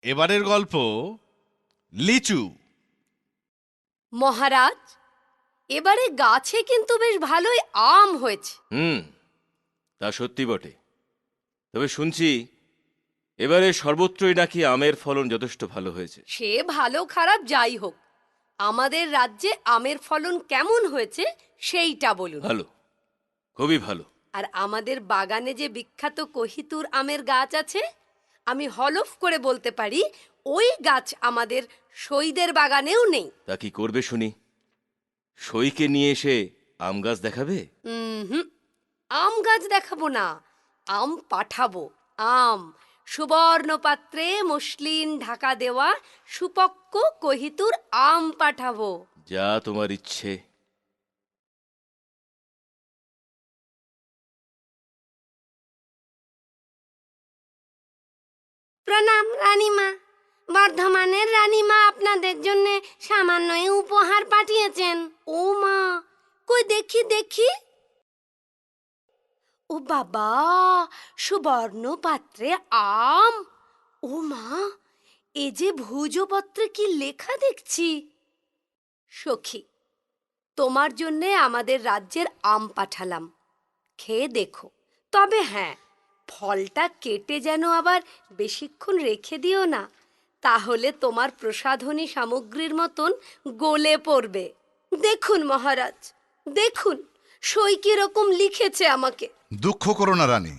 এবারের গল্প লিচু। মহারাজ, এবারে গাছে কিন্তু বেশ ভালোই আম হয়েছে। তা সত্যি বটে। তবে শুনছি এবারে সর্বত্রই নাকি আমের ফলন যথেষ্ট ভালো হয়েছে। সে ভালো খারাপ যাই হোক, আমাদের রাজ্যে আমের ফলন কেমন হয়েছে সেইটা বলুন। ভালো, খুবই ভালো। আর আমাদের বাগানে যে বিখ্যাত কহিতুর আমের গাছ আছে, আমি হলফ করে বলতে পারি ওই গাছ আমাদের সইদের বাগানেও নেই। তা কি করবে শুনি? সইকে নিয়ে এসে আম গাছ দেখাবে? হুম, আম গাছ দেখাবো না, আম পাঠাবো। আম, সুবর্ণ পাত্রে মসলিন ঢাকা দেওয়া সুপক্ক কহিতুর আম পাঠাবো। যা তোমার ইচ্ছে। প্রণাম রানীমা। বর্ধমানের রানীমা আপনাদের জন্য সামান্যই উপহার পাঠিয়েছেন। ও মা, কই দেখি দেখি। ও বাবা, সুবর্ণ পাত্রে আম। ও মা, এ যে ভূজপত্রে কি লেখা দেখছি। সখী, তোমার জন্যে আমাদের রাজ্যের আম পাঠালাম, খেয়ে দেখো। তবে হ্যাঁ, ফলটা কেটে যেন আবার বেশিক্ষণ রেখে দিও না, তাহলে তোমার প্রসাধনী সামগ্রীর মতন গলে পড়বে। দেখুন মহারাজ, দেখুন সই কিরকম লিখেছে আমাকে। দুঃখ করো না রানী,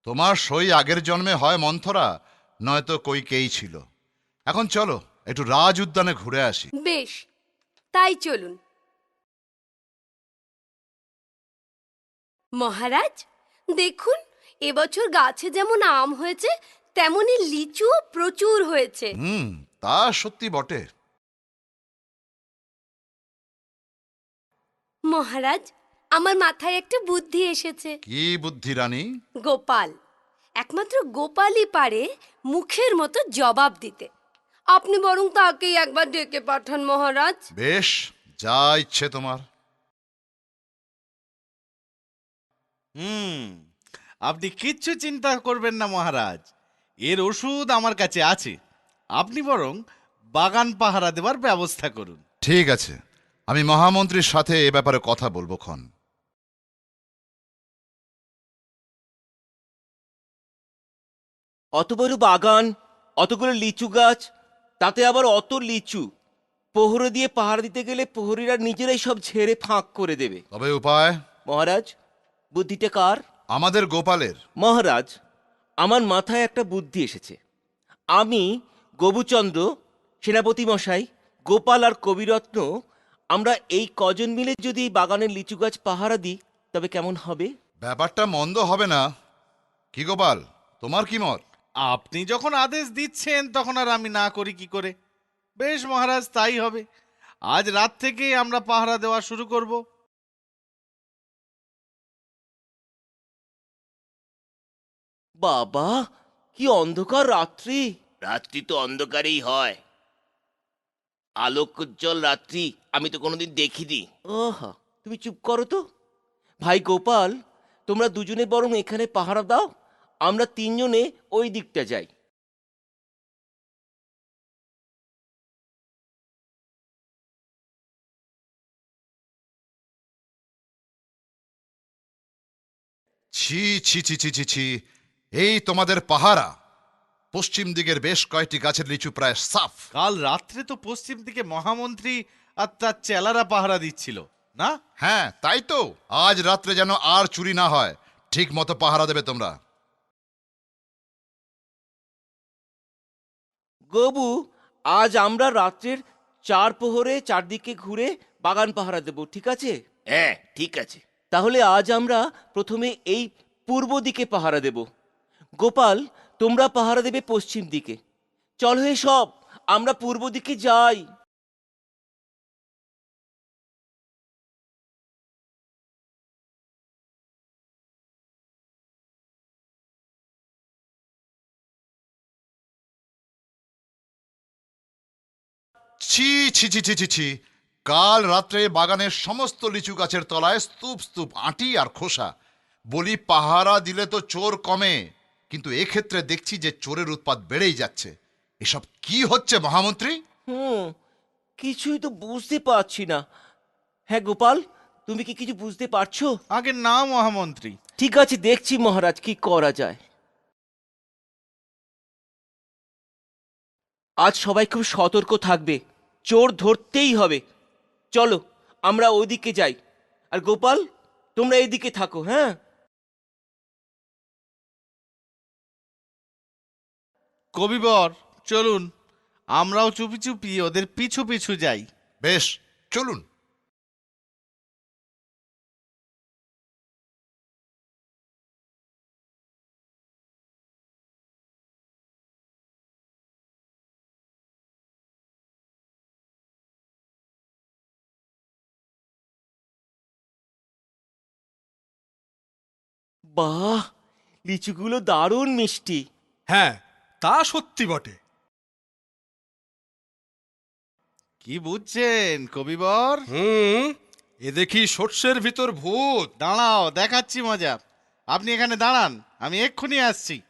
তোমার সই আগের জন্মে হয় মন্থরা, নয়তো কৈকেয়ী ছিল। এখন চলো একটু রাজ উদ্যানে ঘুরে আসি। বেশ, তাই চলুন। মহারাজ দেখুন, এবছর গাছে যেমন আম হয়েছে তেমনি লিচুও প্রচুর হয়েছে। তা সত্যি বটে। মহারাজ, আমার মাথায় একটা বুদ্ধি এসেছে। কি বুদ্ধি রানী? গোপাল, একমাত্র গোপালই পারে মুখের মতো জবাব দিতে। আপনি বরং তাকেই একবার ডেকে পাঠান মহারাজ। বেশ, যা ইচ্ছে তোমার। আপনি কিচ্ছু চিন্তা করবেন না মহারাজ, এর ওষুধ আমার কাছে আছে। আপনি বরং বাগান পাহারা দেওয়ার ব্যবস্থা করুন। ঠিক আছে, আমি মহামন্ত্রীর সাথে এ ব্যাপারে কথা বলবো ক্ষণ। অত বড় বাগান, অতগুলো লিচু গাছ, তাতে আবার অত লিচু। প্রহরী দিয়ে পাহারা দিতে গেলে প্রহরীরা নিজেরাই সব ঝেড়ে ফাঁক করে দেবে। তবে উপায়? মহারাজ, বুদ্ধিটা কার? আমাদের গোপালের। মহারাজ, আমার মাথায় একটা বুদ্ধি এসেছে। আমি, গবুচন্দ্র, সেনাপতি মশাই, গোপাল আর কবিরত্ন, আমরা এই কজন মিলে যদি বাগানের লিচু গাছ পাহারা দিই তবে কেমন হবে? ব্যাপারটা মন্দ হবে না। কি গোপাল, তোমার কি মত? আপনি যখন আদেশ দিচ্ছেন তখন আর আমি না করি কি করে? বেশ মহারাজ, তাই হবে। আজ রাত থেকেই আমরা পাহারা দেওয়া শুরু করব। বাবা, কি অন্ধকার রাত্রি! রাত্রি তো অন্ধকারেই হয়, আলোকোজ্জ্বল রাত্রি আমি তো কোনোদিন দেখিনি। ওহা, তুমি চুপ করো তো। ভাই গোপাল, তোমরা দুজনে বরং এখানে পাহারা দাও, আমরা তিনজনে ওই দিকটা যাই। ছি ছি ছি ছি ছি ছি, এই তোমাদের পাহারা! পশ্চিম দিকের বেশ কয়েকটি গাছের লিচু প্রায় সাফ। কাল রাত্রে তো পশ্চিম দিকে মহামন্ত্রী আর তার চেলারা পাহারা দিচ্ছিল না? হ্যাঁ, তাই তো। আজ রাত্রে যেন আর চুরি না হয়, ঠিক মতো পাহারা দেবে তোমরা। গবু, আজ আমরা রাত্রের 4 প্রহরে চারদিকে ঘুরে বাগান পাহারা দেব, ঠিক আছে? হ্যাঁ, ঠিক আছে। তাহলে আজ আমরা প্রথমে এই পূর্ব দিকে পাহারা দেব। গোপাল, তোমরা পাহারা দেবে পশ্চিম দিকে। চল হে সব, আমরা পূর্ব দিকে যাই। ছি ছি ছি ছি ছি ছি, কাল রাত্রে বাগানের সমস্ত লিচু গাছের তলায় স্তূপ স্তূপ আঁটি আর খোসা। বলি পাহারা দিলে তো চোর কমে, কিন্তু এক্ষেত্রে দেখছি যে চোরের উৎপাত বেড়েই যাচ্ছে। এসব কি হচ্ছে মহামন্ত্রী? কিছুই তো বুঝতে পারছি না। হ্যাঁ গোপাল, তুমি কি কিছু বুঝতে পারছো? আগে না মহামন্ত্রী। ঠিক আছে, দেখছি মহারাজ কি করা যায়। আজ সবাই খুব সতর্ক থাকবে, চোর ধরতেই হবে। চলো আমরা ওইদিকে যাই, আর গোপাল তোমরা এইদিকে থাকো। হ্যাঁ, কবিবর, চলুন আমরাও চুপি চুপি ওদের পিছু পিছু যাই। বেশ, চলুন। বাহ, লিচুগুলো দারুণ মিষ্টি। হ্যাঁ, তা সত্যি বটে। কি বুঝছেন কবিবর? এ দেখি শস্যের ভিতর ভূত। দাঁড়াও, দেখাচ্ছি মজা। আপনি এখানে দাঁড়ান, আমি এক্ষুনি আসছি।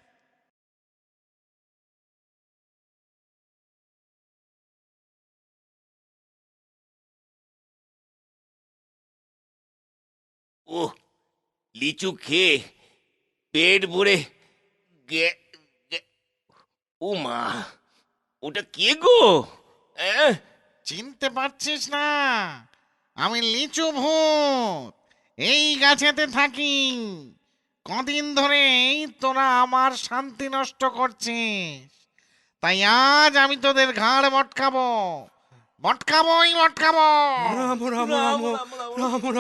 ওহ, লিচু খেয়ে পেট ভরে গে- গে- ও মা, ওটা কে গো? আহ, চিনতে পারছিস না? আমি লিচু ভূত, এই গাছেতে থাকি। কদিন ধরেই তোরা আমার শান্তি নষ্ট করছিস, তাই আজ আমি তোদের ঘাড় মটকাবো। মটকাবোই মটকাবো। রাম রাম রাম রাম রাম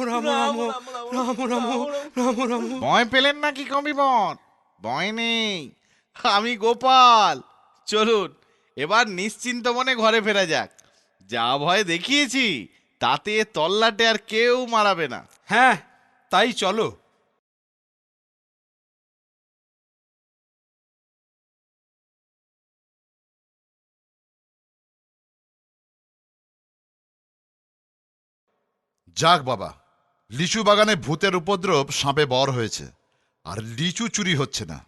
রাম রাম রাম রাম রাম রাম রাম রাম রাম। ভয় পেলেন নাকি কবিবর? ভয় নেই, আমি গোপাল। চলুন এবার নিশ্চিন্ত মনে ঘরে ফেরা যাক। যা ভয় দেখিয়েছি তাতে তল্লাটে আর কেউ মারাবে না। হ্যাঁ, তাই চলো। যাক বাবা, লিচু বাগানে ভূতের উপদ্রব সাপে বর হয়েছে, আর লিচু চুরি হচ্ছে না।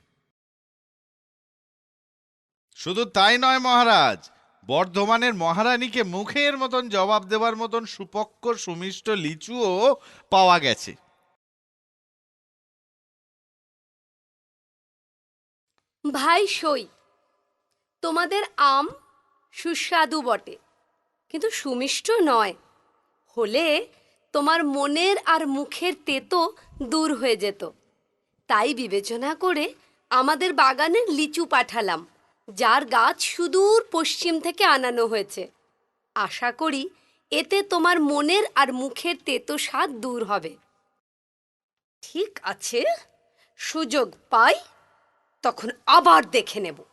শুধু তাই নয় মহারাজ, বর্ধমানের মহারানীকে মুখের মতন জবাব দেওয়ার মতন সুপক্ক সুমিষ্ট লিচুও পাওয়া গেছে। ভাই সই, তোমাদের আম সুস্বাদু বটে, কিন্তু সুমিষ্ট নয়। হলে তোমার মনের আর মুখের তেতো দূর হয়ে যেত। তাই বিবেচনা করে আমাদের বাগানের লিচু পাঠালাম, যার গাছ সুদূর পশ্চিম থেকে আনানো হয়েছে। আশা করি এতে তোমার মনের আর মুখের তেতো স্বাদ দূর হবে। ঠিক আছে, সুযোগ পাই তখন আবার দেখে নেব।